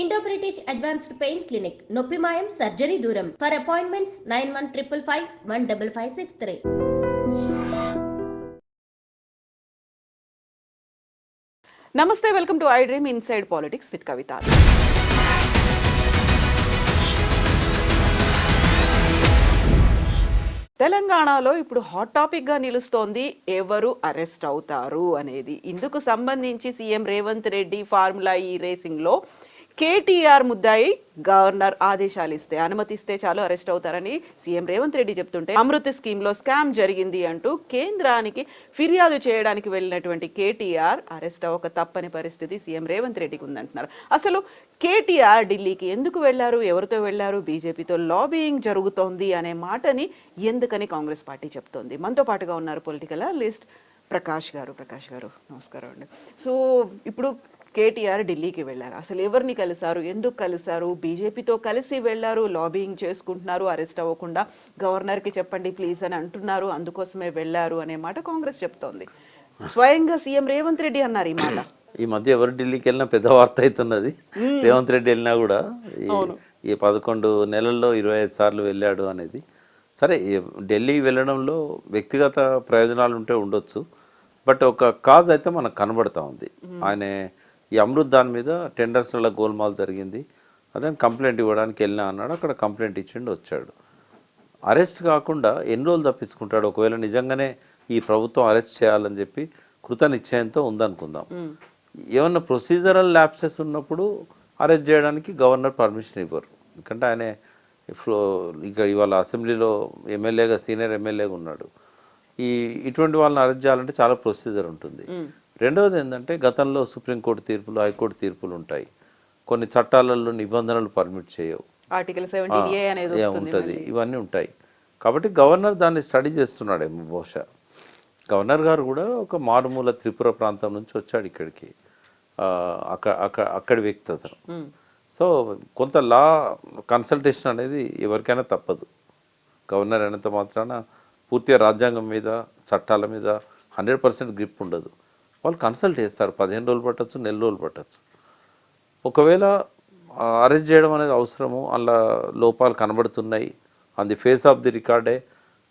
Indo British advanced pain clinic నొప్పి మాయం surgery దూరం ఫర్ అపాయింట్మెంట్స్ 9155515563. నమస్తే, welcome to iDream inside politics with Kavitha. తెలంగాణలో ఇప్పుడు హాట్ టాపిక్గా నిలుస్తోంది ఎవరు అరెస్ట్ అవుతారు అనేది. ఇందుకు సంబంధించి సీఎం రేవంత్ రెడ్డి ఫార్ములా ఈ రేసింగ్లో కేటీఆర్ ముద్దాయి గవర్నర్ ఆదేశాలు ఇస్తే అనుమతిస్తే చాలు అరెస్ట్ అవుతారని సీఎం రేవంత్ రెడ్డి చెప్తుంటే, అమృత్ స్కీమ్లో స్కామ్ జరిగింది అంటూ కేంద్రానికి ఫిర్యాదు చేయడానికి వెళ్ళినటువంటి కేటీఆర్ అరెస్ట్ అవ్వక తప్పని పరిస్థితి సీఎం రేవంత్ రెడ్డికి ఉందంటున్నారు. అసలు కేటీఆర్ ఢిల్లీకి ఎందుకు వెళ్లారు, ఎవరితో వెళ్లారు, బీజేపీతో లాబియింగ్ జరుగుతోంది అనే మాటని ఎందుకని కాంగ్రెస్ పార్టీ చెప్తోంది? మనతో పాటుగా ఉన్నారు పొలిటికల్ అనలిస్ట్ ప్రకాష్ గారు. నమస్కారం అండి. సో ఇప్పుడు కేటీఆర్ ఢిల్లీకి వెళ్ళారు. అసలు ఎవరిని కలిశారు, ఎందుకు కలిశారు? బీజేపీతో కలిసి వెళ్ళారు, లాబియింగ్ చేసుకుంటున్నారు, అరెస్ట్ అవ్వకుండా గవర్నర్కి చెప్పండి ప్లీజ్ అని అంటున్నారు, అందుకోసమే వెళ్ళారు అనే మాట కాంగ్రెస్ చెప్తోంది. స్వయంగా సీఎం రేవంత్ రెడ్డి అన్నారు ఈ మాట. ఈ మధ్య ఎవరు ఢిల్లీకి వెళ్ళినా పెద్ద వార్త అవుతున్నది. రేవంత్ రెడ్డి వెళ్ళినా కూడా ఈ 11 నెలల్లో 25 సార్లు వెళ్ళాడు అనేది. సరే, ఢిల్లీ వెళ్ళడంలో వ్యక్తిగత ప్రయోజనాలు ఉంటే ఉండొచ్చు, బట్ ఒక కాజ్ అయితే మనకు కనబడతా ఉంది. ఆయన ఈ అమృత్ దాని మీద టెండర్స్లలో గోల్మాల్ జరిగింది, అదే కంప్లైంట్ ఇవ్వడానికి వెళ్ళినా అన్నాడు. అక్కడ కంప్లైంట్ ఇచ్చిండు, వచ్చాడు. అరెస్ట్ కాకుండా ఎన్ని రోజులు తప్పించుకుంటాడు? ఒకవేళ నిజంగానే ఈ ప్రభుత్వం అరెస్ట్ చేయాలని చెప్పి కృత నిశ్చయంతో ఉందనుకుందాం. ఏమన్నా ప్రొసీజరల్ ల్యాప్సెస్ ఉన్నప్పుడు అరెస్ట్ చేయడానికి గవర్నర్ పర్మిషన్ ఇవ్వరు. ఎందుకంటే ఆయన ఇక ఇవాళ అసెంబ్లీలో ఎమ్మెల్యేగా, సీనియర్ ఎమ్మెల్యేగా ఉన్నాడు. ఇటువంటి వాళ్ళని అరెస్ట్ చేయాలంటే చాలా ప్రొసీజర్ ఉంటుంది. రెండవది ఏంటంటే, గతంలో సుప్రీంకోర్టు తీర్పులు, హైకోర్టు తీర్పులు ఉంటాయి. కొన్ని చట్టాలలో నిబంధనలు పర్మిట్ చేయవు, ఆర్టికల్ 17A అనేది ఉంటుంది, ఇవన్నీ ఉంటాయి. కాబట్టి గవర్నర్ దాన్ని స్టడీ చేస్తున్నాడేమో బహుశా. గవర్నర్ గారు కూడా ఒక మారుమూల త్రిపుర ప్రాంతం నుంచి వచ్చాడు ఇక్కడికి, అక్కడి వ్యక్తి అతను. సో కొంత లా కన్సల్టేషన్ అనేది ఎవరికైనా తప్పదు. గవర్నర్ అయినంత మాత్రాన పూర్తిగా రాజ్యాంగం మీద, చట్టాల మీద 100% గ్రిప్ ఉండదు. వాళ్ళు కన్సల్ట్ చేస్తారు. 15 రోజులు పట్టచ్చు, నెల రోజులు పట్టచ్చు. ఒకవేళ అరెస్ట్ చేయడం అనేది అవసరము, అలా లోపాలు కనబడుతున్నాయి, on the face of the రికార్డే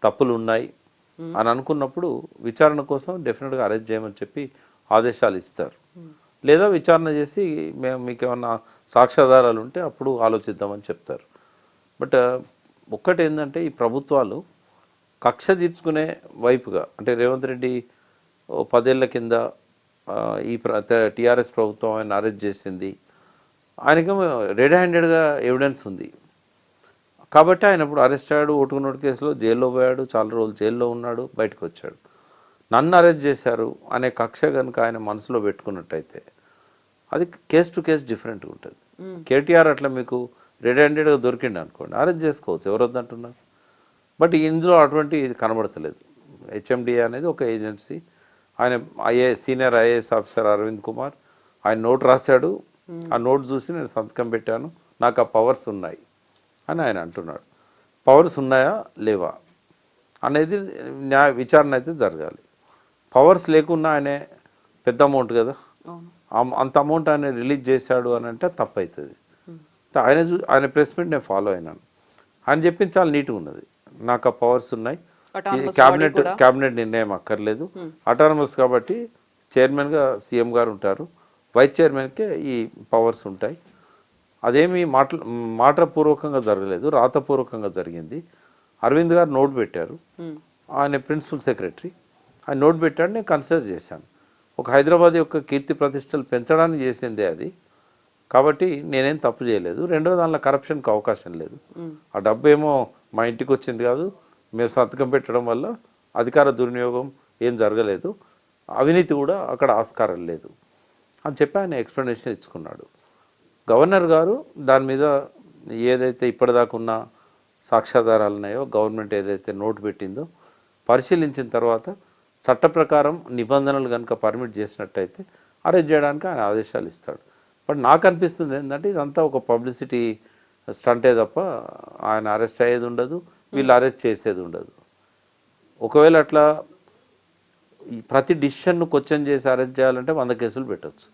తప్పులు ఉన్నాయి అని అనుకున్నప్పుడు విచారణ కోసం డెఫినెట్గా అరెస్ట్ చేయమని చెప్పి ఆదేశాలు ఇస్తారు. లేదా విచారణ చేసి మేము మీకు ఏమన్నా సాక్ష్యాధారాలు ఉంటే అప్పుడు ఆలోచిద్దామని చెప్తారు. బట్ ఒక్కటి ఏంటంటే, ఈ ప్రభుత్వాలు కక్ష తీర్చుకునే వైపుగా, అంటే రేవంత్ రెడ్డి 10 ఏళ్ల కింద ఈ టీఆర్ఎస్ ప్రభుత్వం ఆయన అరెస్ట్ చేసింది, ఆయనకేమో రెడ్ హ్యాండెడ్గా ఎవిడెన్స్ ఉంది కాబట్టి ఆయన ఇప్పుడు అరెస్ట్ అయ్యాడు. ఓటుకు నోటు కేసులో జైల్లో పోయాడు, చాలా రోజులు జైల్లో ఉన్నాడు, బయటకు వచ్చాడు. నన్ను అరెస్ట్ చేశారు అనే కక్ష కనుక ఆయన మనసులో పెట్టుకున్నట్టయితే అది కేస్ టు కేస్ డిఫరెంట్గా ఉంటుంది. కేటీఆర్ అట్లా మీకు రెడ్ హ్యాండెడ్గా దొరికిండు అనుకోండి, అరెస్ట్ చేసుకోవచ్చు, ఎవరు వద్దంటున్నారు. బట్ ఇందులో అటువంటి ఇది కనబడతలేదు. హెచ్ఎండిఏ అనేది ఒక ఏజెన్సీ. ఆయన senior IAS officer Aravind Kumar ఆయన నోట్ రాశాడు, ఆ నోట్ చూసి నేను సంతకం పెట్టాను, నాకు ఆ పవర్స్ ఉన్నాయి అని ఆయన అంటున్నాడు. పవర్స్ ఉన్నాయా లేవా అనేది విచారణ అయితే జరగాలి. పవర్స్ లేకున్నా ఆయనే పెద్ద అమౌంట్ కదా, అంత అమౌంట్ ఆయన రిలీజ్ చేశాడు అని అంటే తప్పు అవుతుంది. ఆయన ప్రెస్ మీట్ నేను ఫాలో అయినాను. ఆయన చెప్పింది చాలా నీట్గా ఉన్నది, నాకు ఆ పవర్స్ ఉన్నాయి, క్యాబినెట్ నిర్ణయం అక్కర్లేదు, అటానమస్ కాబట్టి చైర్మన్గా సీఎం గారు ఉంటారు, వైస్ చైర్మన్కే ఈ పవర్స్ ఉంటాయి. అదేమి మాటపూర్వకంగా జరగలేదు, రాతపూర్వకంగా జరిగింది. అరవింద్ గారు నోట్ పెట్టారు, ఆయన ప్రిన్సిపల్ సెక్రటరీ, ఆయన నోట్ పెట్టాడు, నేను కన్సిడర్ చేశాను. ఒక హైదరాబాద్ యొక్క కీర్తి ప్రతిష్టలు పెంచడానికి చేసిందే అది, కాబట్టి నేనేం తప్పు చేయలేదు. రెండో దానిలో కరప్షన్కి అవకాశం లేదు. ఆ డబ్బు ఏమో మా ఇంటికి వచ్చింది కాదు, మేము సంతకం పెట్టడం వల్ల అధికార దుర్వినియోగం ఏం జరగలేదు, అవినీతి కూడా అక్కడ ఆస్కారం లేదు అని చెప్పి ఆయన ఎక్స్ప్లెనేషన్ ఇచ్చుకున్నాడు. గవర్నర్ గారు దాని మీద ఏదైతే ఇప్పటిదాకా ఉన్న సాక్ష్యాధారాలు ఉన్నాయో, గవర్నమెంట్ ఏదైతే నోటు పెట్టిందో పరిశీలించిన తర్వాత చట్ట ప్రకారం నిబంధనలు కనుక పర్మిట్ చేసినట్టయితే అరెస్ట్ చేయడానికి ఆయన ఆదేశాలు ఇస్తాడు. బట్ నాకు అనిపిస్తుంది ఏంటంటే, ఇదంతా ఒక పబ్లిసిటీ స్టంటే తప్ప ఆయన అరెస్ట్ అయ్యేది ఉండదు, వీళ్ళు అరెస్ట్ చేసేది ఉండదు. ఒకవేళ అట్లా ప్రతి డిసిషన్ను క్వశ్చన్ చేసి అరెస్ట్ చేయాలంటే 100 కేసులు పెట్టవచ్చు.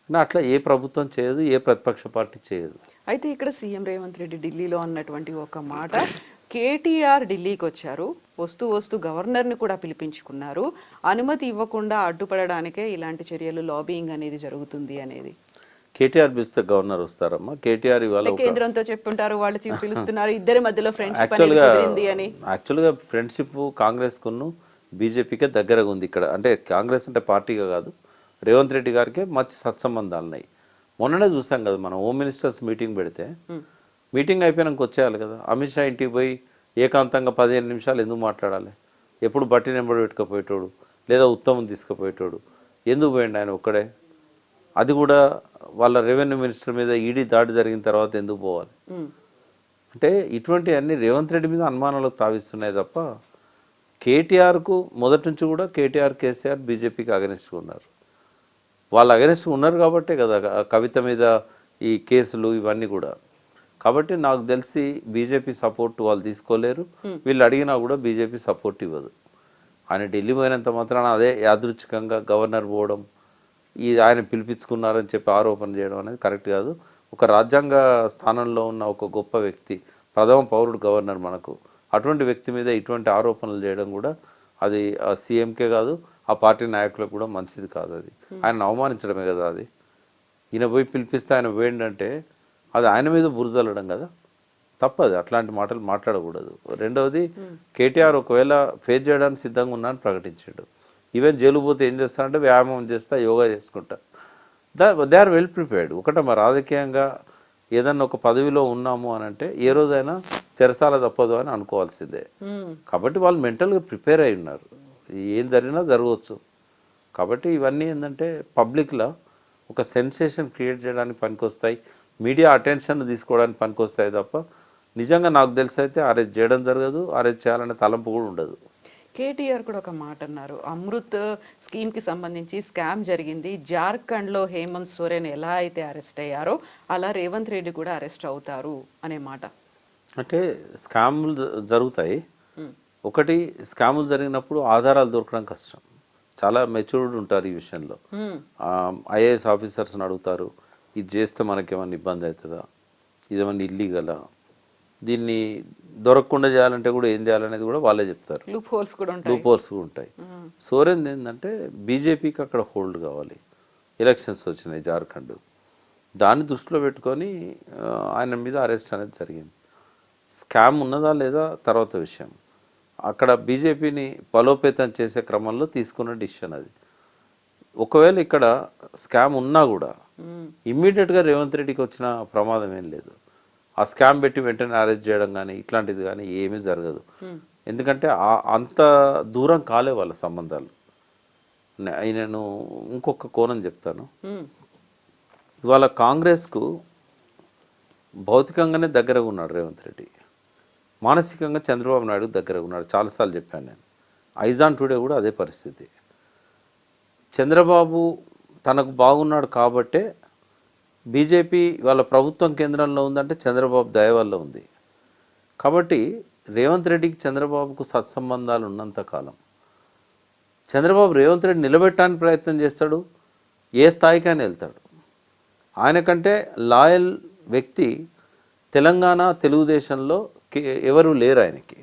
కానీ అట్లా ఏ ప్రభుత్వం చేయదు, ఏ ప్రతిపక్ష పార్టీ చేయదు. అయితే ఇక్కడ సీఎం రేవంత్ రెడ్డి ఢిల్లీలో అన్నటువంటి ఒక మాట, కేటీఆర్ ఢిల్లీకి వచ్చారు, వస్తూ వస్తూ గవర్నర్ని కూడా పిలిపించుకున్నారు, అనుమతి ఇవ్వకుండా అడ్డుపడడానికే ఇలాంటి చర్యలు, లాబింగ్ అనేది జరుగుతుంది అనేది. కేటీఆర్ పిలిస్తే గవర్నర్ వస్తారమ్మా? కేటీఆర్ ఇవాళ కేంద్రంతో చెప్పుంటారు, వాళ్ళు పిలుస్తున్నారు, ఇద్దరి మధ్యలో ఫ్రెండ్షిప్ అనేది కుదిరింది అని. యాక్చువల్గా ఫ్రెండ్షిప్ కాంగ్రెస్కును బీజేపీకే దగ్గరగా ఉంది ఇక్కడ. అంటే కాంగ్రెస్ అంటే పార్టీగా కాదు, రేవంత్ రెడ్డి గారికి మంచి సత్సంబంధాలు ఉన్నాయి. మొన్ననే చూసాం కదా మనం, హోమ్ మినిస్టర్స్ మీటింగ్ పెడితే మీటింగ్ అయిపోయినాక వచ్చేయాలి కదా. అమిత్ షా ఇంటికి పోయి ఏకాంతంగా 15 నిమిషాలు ఎందుకు మాట్లాడాలి? ఎప్పుడు బట్టి నెంబర్ పెట్టుకుపోయేటోడు, లేదా ఉత్తమం తీసుకుపోయేటోడు, ఎందుకు పోయిండు ఆయన ఒక్కడే? అది కూడా వాళ్ళ రెవెన్యూ మినిస్టర్ మీద ఈడీ దాడి జరిగిన తర్వాత ఎందుకు పోవాలి? అంటే ఇటువంటి అన్ని రేవంత్ రెడ్డి మీద అనుమానాలకు తావిస్తున్నాయి తప్ప, కేటీఆర్కు మొదటి నుంచి కూడా కేటీఆర్, కేసీఆర్ బీజేపీకి అగెనిస్ట్గా ఉన్నారు. వాళ్ళు అగెనిస్ట్గా ఉన్నారు కాబట్టే కదా కవిత మీద ఈ కేసులు ఇవన్నీ కూడా. కాబట్టి నాకు తెలిసి బీజేపీ సపోర్ట్ వాళ్ళు తీసుకోలేరు, వీళ్ళు అడిగినా కూడా బీజేపీ సపోర్ట్ ఇవ్వదు. ఆయన ఢిల్లీ పోయినంత మాత్రాన అదే యాదృచ్ఛికంగా గవర్నర్ పోవడం, ఆయన పిలిపించుకున్నారని చెప్పి ఆరోపణ చేయడం అనేది కరెక్ట్ కాదు. ఒక రాజ్యాంగ స్థానంలో ఉన్న ఒక గొప్ప వ్యక్తి, ప్రథమ పౌరుడు గవర్నర్ మనకు, అటువంటి వ్యక్తి మీద ఇటువంటి ఆరోపణలు చేయడం కూడా అది సీఎంకే కాదు, ఆ పార్టీ నాయకులకు కూడా మంచిది కాదు. అది ఆయన అవమానించడమే కదా. అది ఈయన పోయి పిలిపిస్తే ఆయన పోయిందంటే అది ఆయన మీద బురజల్లడం కదా, తప్పదు. అట్లాంటి మాటలు మాట్లాడకూడదు. రెండవది, కేటీఆర్ ఒకవేళ ఫేస్ చేయడానికి సిద్ధంగా ఉన్నా అని ప్రకటించాడు. ఈవెన్ జైలు పోతే ఏం చేస్తారంటే వ్యాయామం చేస్తా, యోగా చేసుకుంటా. They are well prepared. ఒకట మా రాజకీయంగా ఏదన్నా ఒక పదవిలో ఉన్నాము అని అంటే ఏ రోజైనా చెరసాల తప్పదు అని అనుకోవాల్సిందే. కాబట్టి వాళ్ళు మెంటల్గా ప్రిపేర్ అయి ఉన్నారు, ఏం జరిగినా జరగవచ్చు. కాబట్టి ఇవన్నీ ఏంటంటే పబ్లిక్లో ఒక సెన్సేషన్ క్రియేట్ చేయడానికి పనికొస్తాయి, మీడియా అటెన్షన్ తీసుకోవడానికి పనికొస్తాయి తప్ప నిజంగా నాకు తెలిసి అయితే అరెస్ట్ చేయడం జరగదు, అరెస్ట్ చేయాలనే తలంపు కూడా ఉండదు. కేటీఆర్ కూడా ఒక మాట అన్నారు, అమృత్ స్కీమ్కి సంబంధించి స్కామ్ జరిగింది, జార్ఖండ్లో హేమంత్ సోరెన్ ఎలా అయితే అరెస్ట్ అయ్యారో అలా రేవంత్ రెడ్డి కూడా అరెస్ట్ అవుతారు అనే మాట. అంటే స్కాములు జరుగుతాయి. ఒకటి, స్కాములు జరిగినప్పుడు ఆధారాలు దొరకడం కష్టం. చాలా మెచ్యూర్డ్ ఉంటారు ఈ విషయంలో. ఐఏఎస్ ఆఫీసర్స్ని అడుగుతారు, ఇది చేస్తే మనకేమన్నా ఇబ్బంది అవుతుందా, ఇదేమన్నా ఇల్లీగలా, దీన్ని దొరకకుండా చేయాలంటే కూడా ఏం చేయాలనేది కూడా వాళ్ళే చెప్తారు. లూప్ హోల్స్ కూడా ఉంటాయి. సోరెన్ ఏంటంటే బీజేపీకి అక్కడ హోల్డ్ కావాలి, ఎలక్షన్స్ వచ్చినాయి జార్ఖండ్, దాన్ని దృష్టిలో పెట్టుకొని ఆయన మీద అరెస్ట్ అనేది జరిగింది. స్కామ్ ఉన్నదా లేదా తర్వాత విషయం. అక్కడ బీజేపీని బలోపేతం చేసే క్రమంలో తీసుకున్న డిసిషన్ అది. ఒకవేళ ఇక్కడ స్కామ్ ఉన్నా కూడా ఇమ్మీడియట్గా రేవంత్ రెడ్డికి వచ్చిన ప్రమాదం ఏం లేదు. ఆ స్కామ్ పెట్టి వెంటనే అరెస్ట్ చేయడం కానీ ఇట్లాంటిది కానీ ఏమీ జరగదు. ఎందుకంటే అంత దూరం కాలే వాళ్ళ సంబంధాలు. నేను ఇంకొక కోణం చెప్తాను. ఇవాళ కాంగ్రెస్కు భౌతికంగానే దగ్గరగా ఉన్నాడు రేవంత్ రెడ్డి, మానసికంగా చంద్రబాబు నాయుడు దగ్గరగా ఉన్నాడు. చాలాసార్లు చెప్పాను నేను. ఐజాన్ టుడే కూడా అదే పరిస్థితి. చంద్రబాబు తనకు బాగున్నాడు కాబట్టే బీజేపీ వాళ్ళ ప్రభుత్వం కేంద్రంలో ఉందంటే చంద్రబాబు దయ వల్ల ఉంది. కాబట్టి రేవంత్ రెడ్డికి చంద్రబాబుకు సత్సంబంధాలు ఉన్నంతకాలం చంద్రబాబు రేవంత్ రెడ్డి నిలబెట్టడానికి ప్రయత్నం చేస్తాడు, ఏ స్థాయికైనా వెళ్తాడు. ఆయనకంటే లాయల్ వ్యక్తి తెలంగాణ తెలుగుదేశంలో ఎవరు లేరు ఆయనకి.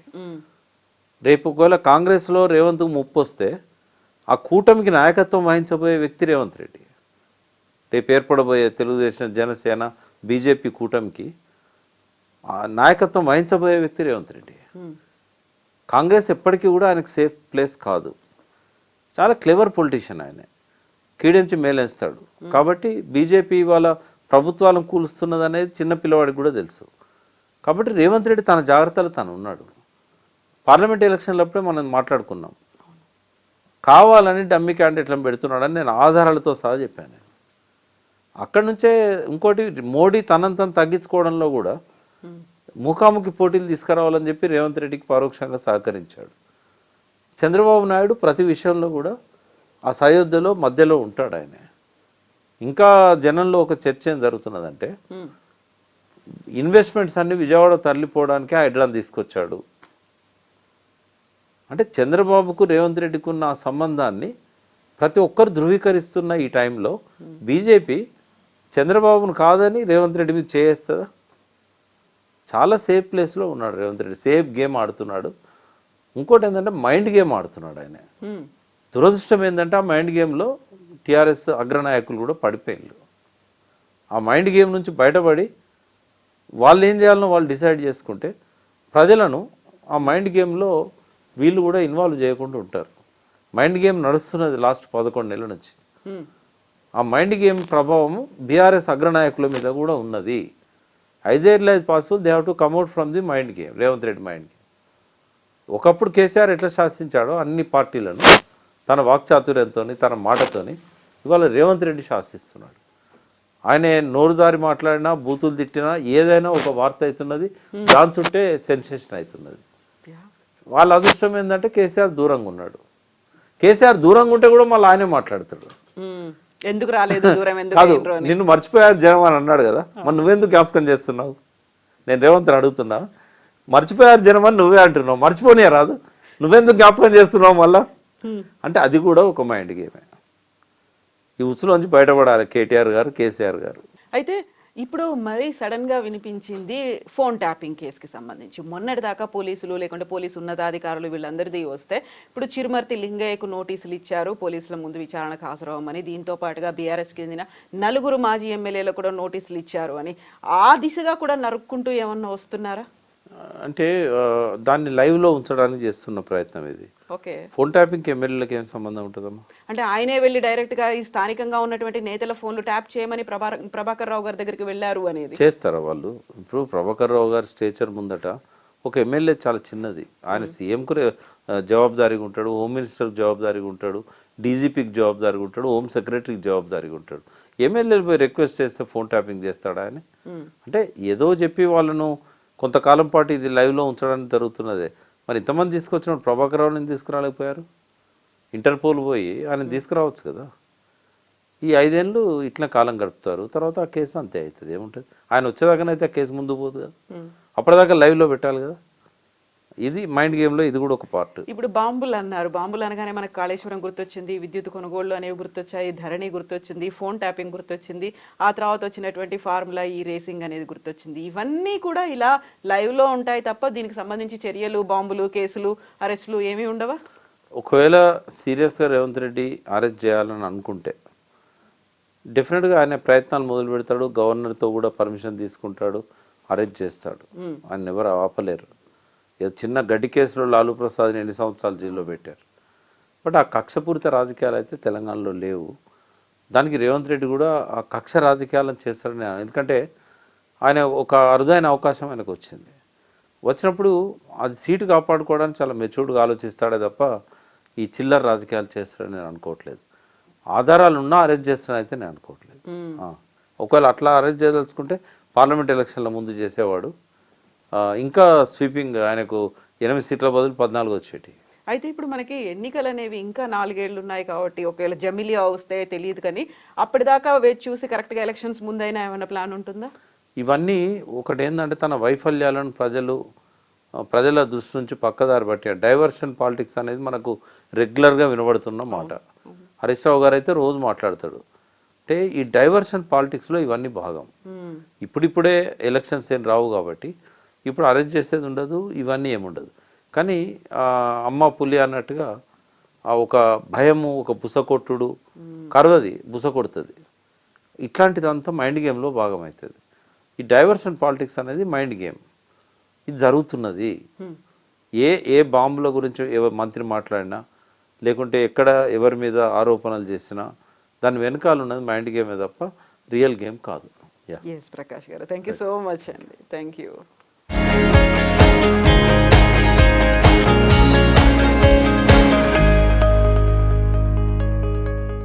రేపు ఒకవేళ కాంగ్రెస్లో రేవంత్కు ముప్పు వస్తే ఆ కూటమికి నాయకత్వం వహించబోయే వ్యక్తి రేవంత్ రెడ్డి. రేపు ఏర్పడబోయే తెలుగుదేశం, జనసేన, బీజేపీ కూటమికి నాయకత్వం వహించబోయే వ్యక్తి రేవంత్ రెడ్డి. కాంగ్రెస్ ఎప్పటికీ కూడా ఆయనకు సేఫ్ ప్లేస్ కాదు. చాలా క్లెవర్ పొలిటీషియన్ ఆయన, కీడించి మేలేస్తాడు. కాబట్టి బీజేపీ వాళ్ళ ప్రభుత్వాలను కూలుస్తున్నది అనేది చిన్న పిల్లవాడికి కూడా తెలుసు. కాబట్టి రేవంత్ రెడ్డి తన జాగ్రత్తలు తను ఉన్నాడు. పార్లమెంట్ ఎలక్షన్లప్పుడే మనం మాట్లాడుకున్నాం, కావాలని డమ్మీ క్యాండిడేట్లను పెడుతున్నాడని నేను ఆధారాలతో సహా చెప్పాను. అక్కడి నుంచే ఇంకోటి, మోడీ తనను తను తగ్గించుకోవడంలో కూడా ముఖాముఖి పోటీలు తీసుకురావాలని చెప్పి రేవంత్ రెడ్డికి పరోక్షంగా సహకరించాడు. చంద్రబాబు నాయుడు ప్రతి విషయంలో కూడా ఆ సయోధ్యలో మధ్యలో ఉంటాడు ఆయన. ఇంకా జనంలో ఒక చర్చ ఏం జరుగుతున్నదంటే, ఇన్వెస్ట్మెంట్స్ అన్ని విజయవాడ తరలిపోవడానికి హైడ్రాన్ తీసుకొచ్చాడు అంటే చంద్రబాబుకు రేవంత్ రెడ్డికి ఉన్న ఆ సంబంధాన్ని ప్రతి ఒక్కరు ధృవీకరిస్తున్న ఈ టైంలో బీజేపీ చంద్రబాబును కాదని రేవంత్ రెడ్డి మీద చేస్తుందా? చాలా సేఫ్ ప్లేస్లో ఉన్నాడు రేవంత్ రెడ్డి, సేఫ్ గేమ్ ఆడుతున్నాడు. ఇంకోటి ఏంటంటే మైండ్ గేమ్ ఆడుతున్నాడు ఆయన. దురదృష్టం ఏంటంటే ఆ మైండ్ గేమ్లో టీఆర్ఎస్ అగ్రనాయకులు కూడా పడిపోయారు. ఆ మైండ్ గేమ్ నుంచి బయటపడి వాళ్ళు ఏం చేయాలనో వాళ్ళు డిసైడ్ చేసుకుంటే ప్రజలను ఆ మైండ్ గేమ్లో వీళ్ళు కూడా ఇన్వాల్వ్ చేయకుండా ఉంటారు. మైండ్ గేమ్ నడుస్తున్నది లాస్ట్ 11 నెలల నుంచి. ఆ మైండ్ గేమ్ ప్రభావము బీఆర్ఎస్ అగ్రనాయకుల మీద కూడా ఉన్నది. As early as possible they have to కమ్అట్ from the mind game, Revanth Reddy mind game. ఒకప్పుడు కేసీఆర్ ఎట్లా శాసించాడో అన్ని పార్టీలను తన వాక్చాతుర్యంతో, తన మాటతోని ఇవాళ రేవంత్ రెడ్డి శాసిస్తున్నాడు. ఆయన నోరు జారి మాట్లాడినా, బూతులు తిట్టినా ఏదైనా ఒక వార్త అవుతున్నది, దాని చుట్టే సెన్సేషన్ అవుతున్నది. వాళ్ళ అదృష్టం ఏంటంటే కేసీఆర్ దూరంగా ఉన్నాడు. కేసీఆర్ దూరంగా ఉంటే కూడా మళ్ళీ ఆయనే మాట్లాడతాడు. ఎందుకు రాలేదు దూరం, కాదు నిన్ను మర్చిపోయారు జనం అని అన్నాడు కదా, మరి నువ్వెందుకు జ్ఞాపకం చేస్తున్నావు? నేను రేవంత్ అడుగుతున్నా, మర్చిపోయారు జనం అని నువ్వే అంటున్నావు, మర్చిపోనియా రాదు, నువ్వెందుకు జ్ఞాపకం చేస్తున్నావు మళ్ళా అంటే అది కూడా ఒక మైండ్ గేమే. ఈ ఉచ్చులోంచి బయటపడాలి కేటీఆర్ గారు, కేసీఆర్ గారు. అయితే ఇప్పుడు మరీ సడన్ గా వినిపించింది ఫోన్ ట్యాపింగ్ కేసుకి సంబంధించి. మొన్నటి దాకా పోలీసులు లేకుంటే పోలీసు ఉన్నతాధికారులు వీళ్ళందరిది వస్తే ఇప్పుడు చిరుమర్తి లింగయ్యకు నోటీసులు ఇచ్చారు పోలీసుల ముందు విచారణకు హాజరవ్వమని. దీంతో పాటుగా బీఆర్ఎస్ కిందిన 4 మాజీ ఎమ్మెల్యేలకు కూడా నోటీసులు ఇచ్చారు అని. ఆ దిశగా కూడా నరుక్కుంటూ ఏమన్నా వస్తున్నారా? అంటే దాన్ని లైవ్లో ఉంచడానికి చేస్తున్న ప్రయత్నం ఇది. ఓకే, ఫోన్ ట్యాపింగ్కి ఎమ్మెల్యేలకు ఏం సంబంధం ఉంటుందమ్మా? అంటే ఆయనే వెళ్ళి డైరెక్ట్గా ఈ స్థానికంగా ఉన్నటువంటి నేతల ఫోన్లు ట్యాప్ చేయమని ప్రభాకర్ రావు గారి దగ్గరికి వెళ్ళారు అనేది చేస్తారా వాళ్ళు? ఇప్పుడు ప్రభాకర్ రావు గారి స్టేచర్ ముందట ఒక ఎమ్మెల్యే చాలా చిన్నది. ఆయన సీఎంకు జవాబుదారీగా ఉంటాడు, హోమ్ మినిస్టర్కి జవాబుదారీగా ఉంటాడు, డీజీపీకి జవాబుదారీగా ఉంటాడు, హోమ్ సెక్రటరీకి జవాబుదారీగా ఉంటాడు. ఎమ్మెల్యేలు పోయి రిక్వెస్ట్ చేస్తే ఫోన్ ట్యాపింగ్ చేస్తాడా ఆయన? అంటే ఏదో చెప్పి వాళ్ళను కొంతకాలం పాటు ఇది లైవ్లో ఉంచడానికి జరుగుతున్నదే. మరి ఇంతమంది తీసుకొచ్చిన ప్రభాకర్ రావుని తీసుకురాలేకపోయారు? ఇంటర్పోల్ పోయి ఆయన తీసుకురావచ్చు కదా. ఈ 5 ఏళ్ళు ఇట్లా కాలం గడుపుతారు, తర్వాత ఆ కేసు అంతే అవుతుంది. ఏముంటుంది, ఆయన వచ్చేదాకానైతే ఆ కేసు ముందు పోదు కదా, అప్పటిదాకా లైవ్లో పెట్టాలి కదా. ఇది మైండ్ గేమ్లో ఇది కూడా ఒక పార్ట్. ఇప్పుడు బాంబులు అన్నారు, బాంబులు అనగానే మనకు కాళేశ్వరం గుర్తొచ్చింది, విద్యుత్ కొనుగోళ్లు అనేవి గుర్తొచ్చాయి, ధరణి గుర్తొచ్చింది, ఫోన్ ట్యాపింగ్ గుర్తొచ్చింది, ఆ తర్వాత వచ్చినటువంటి ఫార్ములా ఈ రేసింగ్ అనేది గుర్తొచ్చింది. ఇవన్నీ కూడా ఇలా లైవ్లో ఉంటాయి తప్ప దీనికి సంబంధించి చర్యలు, బాంబులు, కేసులు, అరెస్టులు ఏమీ ఉండవా? ఒకవేళ సీరియస్గా రేవంత్ రెడ్డి అరెస్ట్ చేయాలని అనుకుంటే డెఫినెట్గా ఆయన ప్రయత్నాలు మొదలు పెడతాడు, గవర్నర్తో కూడా పర్మిషన్ తీసుకుంటాడు, అరెస్ట్ చేస్తాడు. ఆయన ఎవరు ఆపలేరు. చిన్న గడ్డి కేసులో లాలూ ప్రసాద్ని 8 సంవత్సరాలు జైల్లో పెట్టారు. బట్ ఆ కక్షపూరిత రాజకీయాలు అయితే తెలంగాణలో లేవు. దానికి రేవంత్ రెడ్డి కూడా ఆ కక్ష రాజకీయాలను చేస్తాడని, ఎందుకంటే ఆయన ఒక అరుదైన అవకాశం ఆయనకు వచ్చింది. వచ్చినప్పుడు అది సీటు కాపాడుకోవడానికి చాలా మెచ్యూర్డ్గా ఆలోచిస్తాడే తప్ప ఈ చిల్లర రాజకీయాలు చేస్తాడని నేను అనుకోవట్లేదు. ఆధారాలు ఉన్నా అరెస్ట్ చేస్తాడని అయితే నేను అనుకోవట్లేదు. ఒకవేళ అట్లా అరెస్ట్ చేయదలుచుకుంటే పార్లమెంట్ ఎలక్షన్ల ముందు చేసేవాడు. ఇంకా స్వీపింగ్ ఆయనకు 8 సీట్ల బదులు 14 వచ్చేటి. అయితే ఇప్పుడు మనకి ఎన్నికలు అనేవి ఇంకా 4 ఏళ్ళు ఉన్నాయి కాబట్టి ఒకవేళ జమిలియా వస్తే తెలియదు, కానీ అప్పటిదాకా వేచి చూసి కరెక్ట్గా ఎలక్షన్స్ ముందైనా ఏమైనా ప్లాన్ ఉంటుందా? ఇవన్నీ ఒకటి ఏంటంటే తన వైఫల్యాలను ప్రజల దృష్టి నుంచి పక్కదారి పట్టి డైవర్షన్ పాలిటిక్స్ అనేది మనకు రెగ్యులర్గా వినబడుతున్న మాట. హరీష్ రావు గారు అయితే రోజు మాట్లాడతాడు. అంటే ఈ డైవర్షన్ పాలిటిక్స్లో ఇవన్నీ భాగం. ఇప్పుడిప్పుడే ఎలక్షన్స్ ఏం రావు కాబట్టి ఇప్పుడు అరెస్ట్ చేసేది ఉండదు, ఇవన్నీ ఏముండదు. కానీ అమ్మ పులి అన్నట్టుగా ఒక భయము, ఒక బుసకొట్టుడు కరవది, బుస కొడుతుంది. ఇట్లాంటిదంతా మైండ్ గేమ్లో భాగం అవుతుంది. ఈ డైవర్షన్ పాలిటిక్స్ అనేది మైండ్ గేమ్. ఇది జరుగుతున్నది. ఏ బాంబుల గురించి మంత్రి మాట్లాడినా లేకుంటే ఎక్కడ ఎవరి మీద ఆరోపణలు చేసినా దాని వెనకాల ఉన్నది మైండ్ గేమే తప్ప రియల్ గేమ్ కాదు. ప్రకాష్ గారు, థ్యాంక్ యూ సో మచ్ అండి. Thank you.